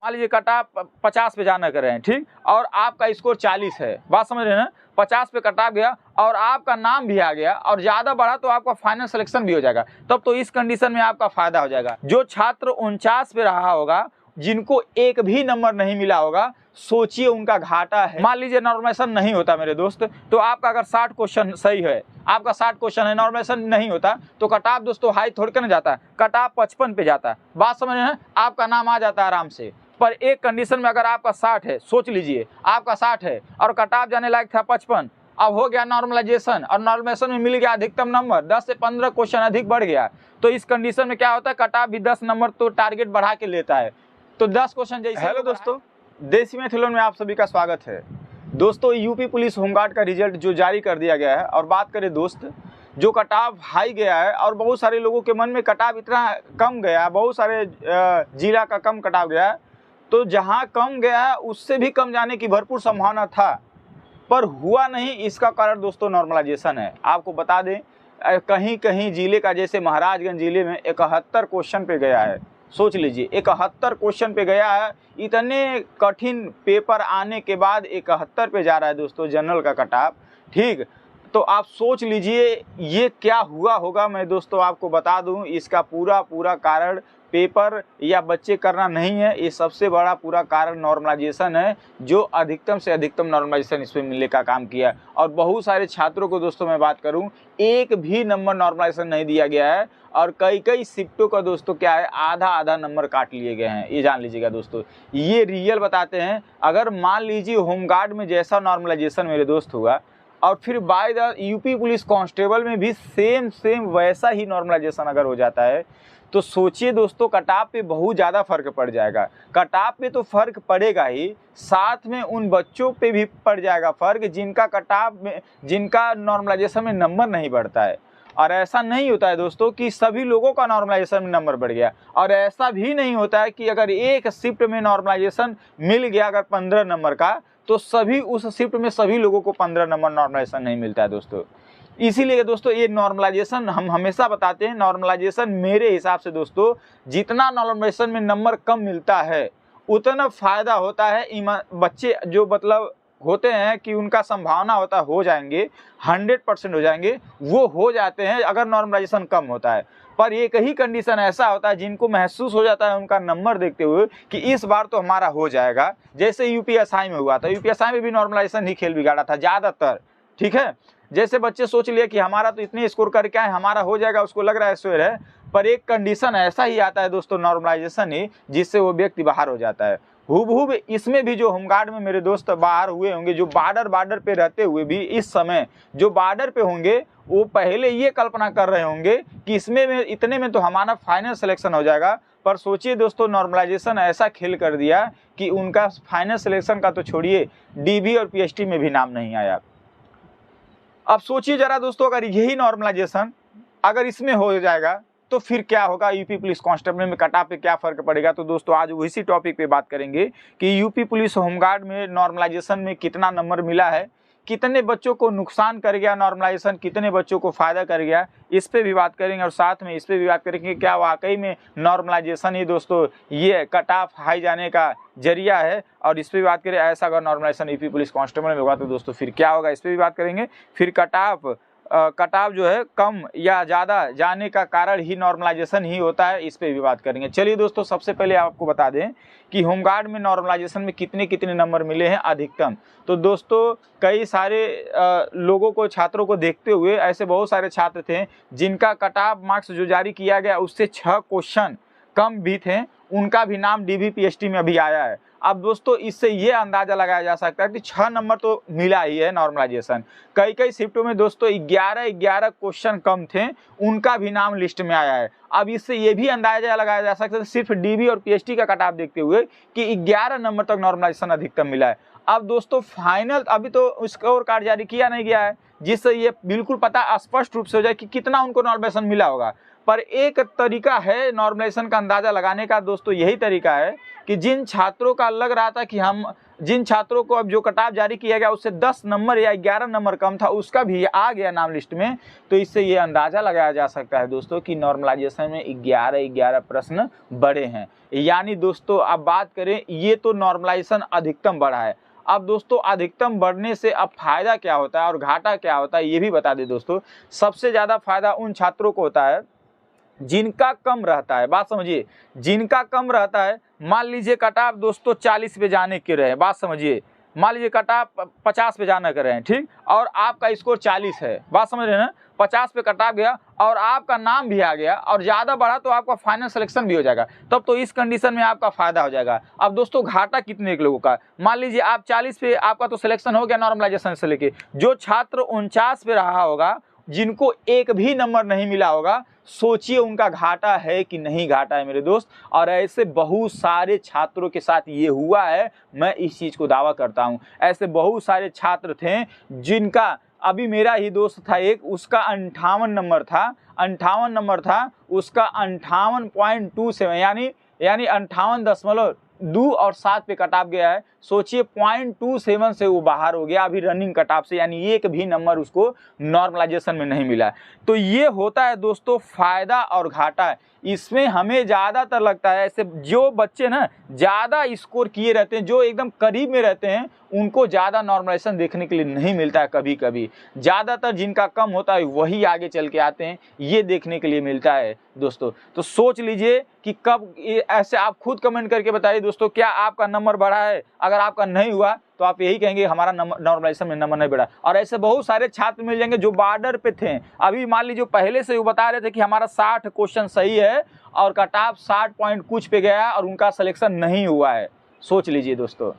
मान लीजिए cut off 50 पे जाना कर रहे हैं, ठीक, और आपका स्कोर 40 है, बात समझ रहे हैं ना, 50 पे कट ऑफ गया और आपका नाम भी आ गया और ज़्यादा बढ़ा तो आपका फाइनल सिलेक्शन भी हो जाएगा। तब तो इस कंडीशन में आपका फायदा हो जाएगा। जो छात्र 49 पे रहा होगा, जिनको एक भी नंबर नहीं मिला होगा, सोचिए उनका घाटा है। मान लीजिए नॉर्मलाइजेशन नहीं होता मेरे दोस्त, तो आपका अगर 60 क्वेश्चन सही है, आपका 60 क्वेश्चन है, नॉर्मलाइजेशन नहीं होता, तो कट ऑफ दोस्तों हाई थोड़ी करने जाता है, कट ऑफ 55 पे जाता है। बात समझ रहे हैं, आपका नाम आ जाता है आराम से। पर एक कंडीशन में अगर आपका 60 है, सोच लीजिए आपका 60 है और कट ऑफ जाने लायक था 55, अब हो गया नॉर्मलाइजेशन और नॉर्मलाइजेशन में मिल गया अधिकतम नंबर, 10 से 15 क्वेश्चन अधिक बढ़ गया, तो इस कंडीशन में क्या होता है, कट ऑफ भी 10 नंबर तो टारगेट बढ़ा के लेता है, तो 10 क्वेश्चन जैसे। हेलो दोस्तों, देसी मैथलॉन में आप सभी का स्वागत है। दोस्तों यूपी पुलिस होमगार्ड का रिजल्ट जो जारी कर दिया गया है, और बात करें दोस्त, जो कट ऑफ हाई गया है और बहुत सारे लोगों के मन में कट ऑफ इतना कम गया है, बहुत सारे जिला का कम कट ऑफ गया है, तो जहां कम गया है उससे भी कम जाने की भरपूर संभावना था, पर हुआ नहीं। इसका कारण दोस्तों नॉर्मलाइजेशन है। आपको बता दें, कहीं कहीं जिले का, जैसे महाराजगंज जिले में 71 क्वेश्चन पे गया है। सोच लीजिए 71 क्वेश्चन पे गया है, इतने कठिन पेपर आने के बाद 71 पे जा रहा है दोस्तों जनरल का कट ऑफ, ठीक। तो आप सोच लीजिए ये क्या हुआ होगा। मैं दोस्तों आपको बता दूं, इसका पूरा कारण पेपर या बच्चे करना नहीं है, ये सबसे बड़ा पूरा कारण नॉर्मलाइजेशन है, जो अधिकतम से अधिकतम नॉर्मलाइजेशन इसमें मिलने का काम किया। और बहुत सारे छात्रों को दोस्तों मैं बात करूं, एक भी नंबर नॉर्मलाइजेशन नहीं दिया गया है, और कई शिफ्टों का दोस्तों क्या है, आधा नंबर काट लिए गए हैं। ये जान लीजिएगा दोस्तों, ये रियल बताते हैं। अगर मान लीजिए होमगार्ड में जैसा नॉर्मलाइजेशन मेरे दोस्त हुआ, और फिर by the UP police constable में भी सेम वैसा ही नॉर्मलाइजेशन अगर हो जाता है, तो सोचिए दोस्तों कट ऑफ पे बहुत ज़्यादा फर्क पड़ जाएगा। कट ऑफ पे तो फर्क पड़ेगा ही, साथ में उन बच्चों पे भी पड़ जाएगा फर्क जिनका कट ऑफ में, जिनका नॉर्मलाइजेशन में नंबर नहीं बढ़ता है। और ऐसा नहीं होता है दोस्तों कि सभी लोगों का नॉर्मलाइजेशन में नंबर बढ़ गया, और ऐसा भी नहीं होता है कि अगर एक शिफ्ट में नॉर्मलाइजेशन मिल गया अगर 15 नंबर का, तो सभी उस शिफ्ट में सभी लोगों को 15 नंबर नॉर्मलाइजेशन नहीं मिलता है दोस्तों। इसीलिए दोस्तों ये नॉर्मलाइजेशन हम हमेशा बताते हैं, नॉर्मलाइजेशन मेरे हिसाब से दोस्तों, जितना नॉर्मलाइजेशन में नंबर कम मिलता है उतना फ़ायदा होता है। बच्चे जो मतलब होते हैं कि उनका संभावना होता है हो जाएंगे, 100% हो जाएंगे, वो हो जाते हैं अगर नॉर्मलाइजेशन कम होता है। पर एक ही कंडीशन ऐसा होता है जिनको महसूस हो जाता है उनका नंबर देखते हुए कि इस बार तो हमारा हो जाएगा, जैसे यूपीएसआई में हुआ था। यूपीएसआई में भी नॉर्मलाइजेशन ही खेल बिगाड़ा था ज़्यादातर, ठीक है। जैसे बच्चे सोच लिए कि हमारा तो इतने स्कोर करके आए, हमारा हो जाएगा, उसको लग रहा है श्योर है, पर एक कंडीशन ऐसा ही आता है दोस्तों नॉर्मलाइजेशन ही, जिससे वो व्यक्ति बाहर हो जाता है। हूबहू इसमें भी जो होमगार्ड में मेरे दोस्त बाहर हुए होंगे, जो बॉर्डर पे रहते हुए भी इस समय जो बॉर्डर पे होंगे, वो पहले ये कल्पना कर रहे होंगे कि इसमें इतने में तो हमारा फाइनल सिलेक्शन हो जाएगा। पर सोचिए दोस्तों नॉर्मलाइजेशन ऐसा खेल कर दिया कि उनका फाइनल सिलेक्शन का तो छोड़िए, डीबी और पीएचडी में भी नाम नहीं आया। अब सोचिए जरा दोस्तों, अगर यही नॉर्मलाइजेशन अगर इसमें हो जाएगा तो फिर क्या होगा, यूपी पुलिस कांस्टेबल में कट ऑफ पे क्या फ़र्क पड़ेगा। तो दोस्तों आज उसी टॉपिक पे बात करेंगे कि यूपी पुलिस होमगार्ड में नॉर्मलाइजेशन में कितना नंबर मिला है, कितने बच्चों को नुकसान कर गया नॉर्मलाइजेशन, कितने बच्चों को फ़ायदा कर गया, इस पे भी बात करेंगे। और साथ में इस पे भी बात करेंगे क्या वाकई में नॉर्मलाइजेशन ही दोस्तों ये कट ऑफ हाई जाने का जरिया है। और इस पे भी बात करें, ऐसा अगर नॉर्मलाइजेशन यूपी पुलिस कांस्टेबल में होगा तो दोस्तों फिर क्या होगा, इस पे भी बात करेंगे। फिर कट ऑफ जो है कम या ज़्यादा जाने का कारण ही नॉर्मलाइजेशन ही होता है, इस पे भी बात करेंगे। चलिए दोस्तों, सबसे पहले आपको बता दें कि होमगार्ड में नॉर्मलाइजेशन में कितने नंबर मिले हैं अधिकतम। तो दोस्तों कई सारे लोगों को, छात्रों को देखते हुए ऐसे बहुत सारे छात्र थे जिनका कट ऑफ मार्क्स जो जारी किया गया उससे 6 क्वेश्चन कम भी थे, उनका भी नाम डीबी पीएचडी में अभी आया है। अब दोस्तों इससे ये अंदाजा लगाया जा सकता है कि 6 नंबर तो मिला ही है नॉर्मलाइजेशन। कई शिफ्टों में दोस्तों 11 क्वेश्चन कम थे, उनका भी नाम लिस्ट में आया है। अब इससे ये भी अंदाजा लगाया जा सकता है सिर्फ डीबी और पीएचडी का कट ऑफ देखते हुए कि 11 नंबर तक नॉर्मलाइजेशन अधिकतम मिला है। अब दोस्तों फाइनल अभी तो स्कोर कार्ड जारी किया नहीं गया है, जिससे ये बिल्कुल पता स्पष्ट रूप से हो जाए कि कितना उनको नॉर्मलाइजेशन मिला होगा। पर एक तरीका है नॉर्मलाइजेशन का अंदाजा लगाने का दोस्तों, यही तरीका है कि जिन छात्रों का लग रहा था कि हम जिन छात्रों को अब जो कटाव जारी किया गया उससे 10 नंबर या 11 नंबर कम था उसका भी आ गया नाम लिस्ट में, तो इससे ये अंदाजा लगाया जा सकता है दोस्तों कि नॉर्मलाइजेशन में 11 प्रश्न बड़े हैं। यानी दोस्तों अब बात करें, ये तो नॉर्मलाइजेशन अधिकतम बढ़ा है। अब दोस्तों अधिकतम बढ़ने से अब फायदा क्या होता है और घाटा क्या होता है ये भी बता दें दोस्तों। सबसे ज़्यादा फायदा उन छात्रों को होता है जिनका कम रहता है। बात समझिए, जिनका कम रहता है, मान लीजिए कटाव दोस्तों 40 पे जाने के रहे, बात समझिए, मान लीजिए कटाव 50 पे जाना कर रहे हैं, ठीक, और आपका स्कोर 40 है, बात समझ रहे हैं ना, 50 पे कटाव गया और आपका नाम भी आ गया और ज़्यादा बढ़ा तो आपका फाइनल सिलेक्शन भी हो जाएगा, तब तो इस कंडीशन में आपका फायदा हो जाएगा। अब दोस्तों घाटा कितने के लोगों का, मान लीजिए आप 40 पे आपका तो सिलेक्शन हो गया नॉर्मलाइजेशन से लेके, जो छात्र 49 पे रहा होगा, जिनको एक भी नंबर नहीं मिला होगा, सोचिए उनका घाटा है कि नहीं घाटा है मेरे दोस्त। और ऐसे बहुत सारे छात्रों के साथ ये हुआ है, मैं इस चीज़ को दावा करता हूँ। ऐसे बहुत सारे छात्र थे जिनका, अभी मेरा ही दोस्त था एक, उसका 58 नंबर था, 58 नंबर था उसका, 58.27 यानी 58.2 और 7 पे कटाव गया है। सोचिए 0.27 से वो बाहर हो गया अभी रनिंग कटाव से, यानी एक भी नंबर उसको नॉर्मलाइजेशन में नहीं मिला। तो ये होता है दोस्तों फायदा और घाटा। इसमें हमें ज़्यादातर लगता है ऐसे जो बच्चे ना ज़्यादा स्कोर किए रहते हैं, जो एकदम करीब में रहते हैं, उनको ज़्यादा नॉर्मलाइजेशन देखने के लिए नहीं मिलता है। कभी कभी ज़्यादातर जिनका कम होता है वही आगे चल के आते हैं, ये देखने के लिए मिलता है दोस्तों। तो सोच लीजिए कि कब ऐसे, आप खुद कमेंट करके बताइए दोस्तों, क्या आपका नंबर बढ़ा है? अगर आपका नहीं हुआ तो आप यही कहेंगे हमारा नॉर्मलाइजेशन में नंबर नहीं बढ़ा। और ऐसे बहुत सारे छात्र मिल जाएंगे जो बॉर्डर पे थे, अभी मान लीजिए पहले से वो बता रहे थे कि हमारा 60 क्वेश्चन सही है और कटाव 60 पॉइंट कुछ पे गया और उनका सिलेक्शन नहीं हुआ है। सोच लीजिए दोस्तों,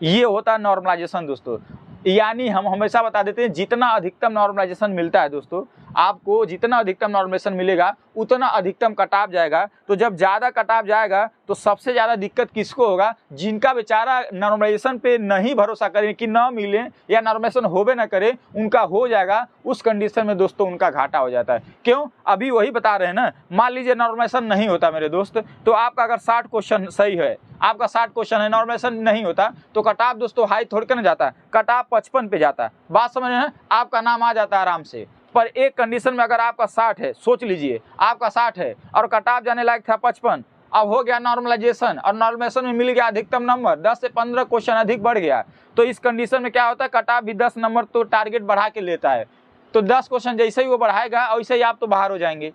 ये होता है नॉर्मलाइजेशन दोस्तों। यानी हम हमेशा बता देते हैं जितना अधिकतम नॉर्मलाइजेशन मिलता है दोस्तों, आपको जितना अधिकतम नॉर्मलाइजेशन मिलेगा उतना अधिकतम कटाव जाएगा। तो जब ज़्यादा कटाव जाएगा तो सबसे ज़्यादा दिक्कत किसको होगा? जिनका बेचारा नॉर्मलाइजेशन पे नहीं भरोसा करें कि ना मिले या नॉर्मलाइजेशन होबे ना करे, उनका हो जाएगा। उस कंडीशन में दोस्तों उनका घाटा हो जाता है। क्यों? अभी वही बता रहे हैं ना, मान लीजिए नॉर्मलाइजेशन नहीं होता मेरे दोस्त, तो आपका अगर 60 क्वेश्चन सही है, आपका 60 क्वेश्चन है, नॉर्मलाइजेशन नहीं होता, तो कटाव दोस्तों हाई थोड़ी करने जाता है, कटाव 55 पे जाता है। बात समझ रहे हैं? आपका नाम आ जाता है आराम से। पर एक कंडीशन में अगर आपका 60 है, सोच लीजिए आपका 60 है और कटाव जाने लायक था 55, अब हो गया नॉर्मलाइजेशन और नॉर्मलाइजेशन में मिल गया अधिकतम नंबर, 10 से 15 क्वेश्चन अधिक बढ़ गया, तो इस कंडीशन में क्या होता है, कटाव भी 10 नंबर तो टारगेट बढ़ा के लेता है। तो 10 क्वेश्चन जैसे ही वो बढ़ाएगा वैसे ही आप तो बाहर हो जाएंगे।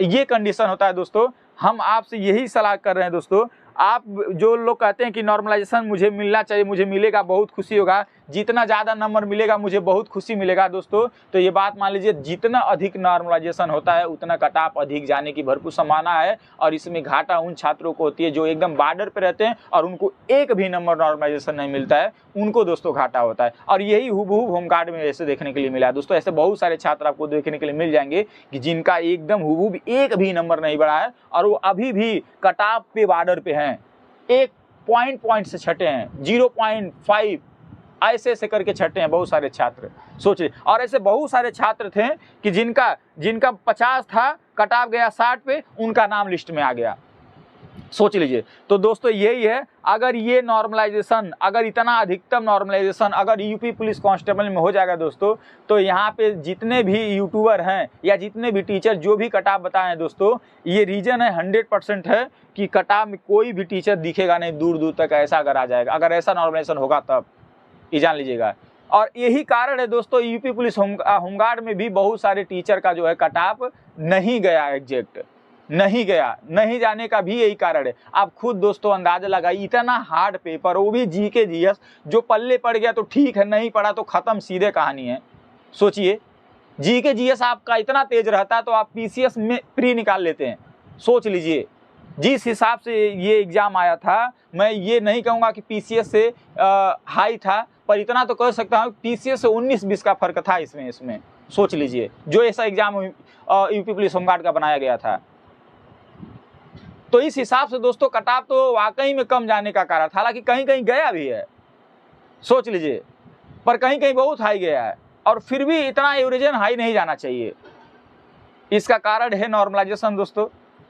ये कंडीशन होता है दोस्तों। हम आपसे यही सलाह कर रहे हैं दोस्तों, आप जो लोग कहते हैं कि नॉर्मलाइजेशन मुझे मिलना चाहिए, मुझे मिलेगा बहुत खुशी होगा, जितना ज़्यादा नंबर मिलेगा मुझे बहुत खुशी मिलेगा दोस्तों, तो ये बात मान लीजिए, जितना अधिक नॉर्मलाइजेशन होता है उतना कटाव अधिक जाने की भरपूर संभावना है। और इसमें घाटा उन छात्रों को होती है जो एकदम बॉर्डर पे रहते हैं और उनको एक भी नंबर नॉर्मलाइजेशन नहीं मिलता है, उनको दोस्तों घाटा होता है। और यही हुबहू होमगार्ड में ऐसे देखने के लिए मिला है दोस्तों। ऐसे बहुत सारे छात्र आपको देखने के लिए मिल जाएंगे कि जिनका एकदम हुबहू एक भी नंबर नहीं बढ़ा है और वो अभी भी कटाव पे बॉर्डर पे हैं, एक पॉइंट से छटे हैं, 0.5 ऐसे करके छटे हैं बहुत सारे छात्र, सोचिए। और ऐसे बहुत सारे छात्र थे कि जिनका 50 था, कटाव गया 60 पे, उनका नाम लिस्ट में आ गया, सोच लीजिए। तो दोस्तों यही है, अगर ये नॉर्मलाइजेशन, अगर इतना अधिकतम नॉर्मलाइजेशन अगर यूपी पुलिस कांस्टेबल में हो जाएगा दोस्तों, तो यहाँ पे जितने भी यूट्यूबर हैं या जितने भी टीचर जो भी कटाव बताए हैं दोस्तों, ये रीजन है 100% है कि कटाव में कोई भी टीचर दिखेगा नहीं दूर दूर तक, ऐसा अगर आ जाएगा, अगर ऐसा नॉर्मलाइजेशन होगा तब, ये जान लीजिएगा। और यही कारण है दोस्तों, यूपी पुलिस होमगार्ड में भी बहुत सारे टीचर का जो है कटाव नहीं गया, एग्जैक्ट नहीं गया, नहीं जाने का भी यही कारण है। आप खुद दोस्तों अंदाजा लगाइए, इतना हार्ड पेपर, वो भी जीके जीएस, जो पल्ले पड़ गया तो ठीक है, नहीं पड़ा तो खत्म, सीधे कहानी है। सोचिए जीके जीएस आपका इतना तेज रहता है तो आप पीसीएस में प्री निकाल लेते हैं। सोच लीजिए जिस हिसाब से ये एग्जाम आया था, मैं ये नहीं कहूँगा कि पीसीएस से हाई था, पर इतना तो कह सकता हूँ पीसीएस से 19-20 का फर्क था इसमें। सोच लीजिए जो ऐसा एग्जाम यूपी पुलिस होमगार्ड का बनाया गया था। तो इस हिसाब से दोस्तों कटाव तो वाकई में कम जाने का कारण था, हालांकि कहीं कहीं गया भी है, सोच लीजिए, पर कहीं कहीं बहुत हाई गया है, और फिर भी इतना एवरेजन हाई नहीं जाना चाहिए। इसका कारण है नॉर्मलाइजेशन दोस्तों।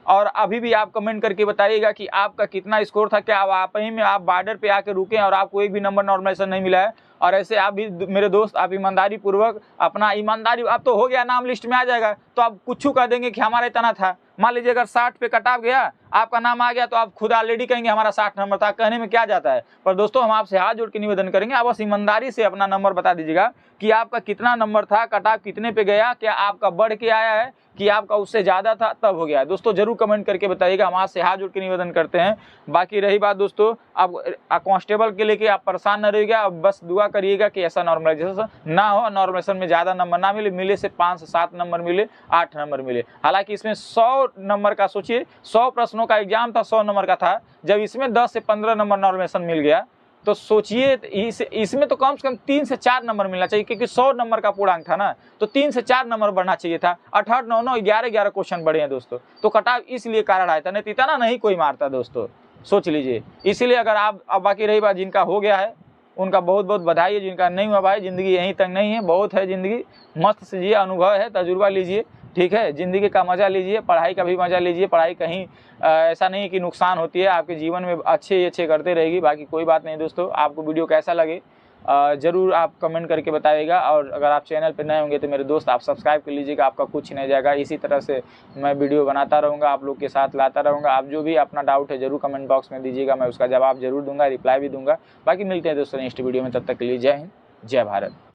और अभी भी आप कमेंट करके बताइएगा कि आपका कितना स्कोर था, क्या आप ही में आप बॉर्डर पे आके रुके और आपको एक भी नंबर नॉर्मलाइजेशन नहीं मिला है। और ऐसे आप भी मेरे दोस्त, आप ईमानदारी पूर्वक अपना ईमानदारी, अब तो हो गया, नाम लिस्ट में आ जाएगा, तो आप कुछ कह देंगे कि हमारा इतना था। मान लीजिए अगर 60 पे कट ऑफ गया, आपका नाम आ गया, तो आप खुद ऑलरेडी कहेंगे हमारा 60 नंबर था, कहने में क्या जाता है। पर दोस्तों हम आपसे हाथ जोड़ के निवेदन करेंगे, आप बस ईमानदारी से अपना नंबर बता दीजिएगा कि आपका कितना नंबर था, कट ऑफ कितने पे गया, क्या आपका बढ़ के आया है कि आपका उससे ज़्यादा था तब हो गया है। दोस्तों जरूर कमेंट करके बताइएगा, हम आपसे हाथ जोड़ के निवेदन करते हैं। बाकी रही बात दोस्तों, आप कांस्टेबल के लेके आप परेशान न रहिएगा, आप बस दुआ करिएगा कि ऐसा नॉर्मलाइजेशन ना हो, नॉर्मलाइजेशन में ज़्यादा नंबर ना मिले से 5 से 7 नंबर मिले, 8 नंबर मिले। हालांकि इसमें 100 नंबर का, सोचिए 100 प्रश्नों का एग्जाम था, 100 नंबर का था, जब इसमें 10 से 15 नंबर नॉर्मलाइजेशन मिल गया, तो सोचिए इसमें तो कम से कम 3 से 4 नंबर मिलना चाहिए, क्योंकि 100 नंबर का पूर्णांक था ना, तो 3 से 4 नंबर बढ़ना चाहिए था। 8, 9, 9, 11 क्वेश्चन बढ़े हैं दोस्तों, तो कट ऑफ इसलिए कारण आया था, नहीं इतना नहीं कोई मारता दोस्तों, सोच लीजिए। इसीलिए अगर आप, अब बाकी रही बात, जिनका हो गया है उनका बहुत बहुत बधाई है, जिनका नहीं हुआ भाई ज़िंदगी यहीं तक नहीं है, बहुत है ज़िंदगी, मस्त से जिए, अनुभव है, तजुर्बा लीजिए, ठीक है, ज़िंदगी का मज़ा लीजिए, पढ़ाई का भी मज़ा लीजिए। पढ़ाई कहीं ऐसा नहीं कि नुकसान होती है, आपके जीवन में अच्छे ही अच्छे करते रहेगी। बाकी कोई बात नहीं दोस्तों, आपको वीडियो कैसा लगे ज़रूर आप कमेंट करके बताइएगा। और अगर आप चैनल पर नए होंगे तो मेरे दोस्त आप सब्सक्राइब कर लीजिएगा, आपका कुछ नहीं जाएगा। इसी तरह से मैं वीडियो बनाता रहूँगा, आप लोग के साथ लाता रहूँगा। आप जो भी अपना डाउट है ज़रूर कमेंट बॉक्स में दीजिएगा, मैं उसका जवाब ज़रूर दूंगा, रिप्लाई भी दूंगा। बाकी मिलते हैं दोस्तों नेक्स्ट वीडियो में, तब तक के लिए जय हिंद, जय भारत।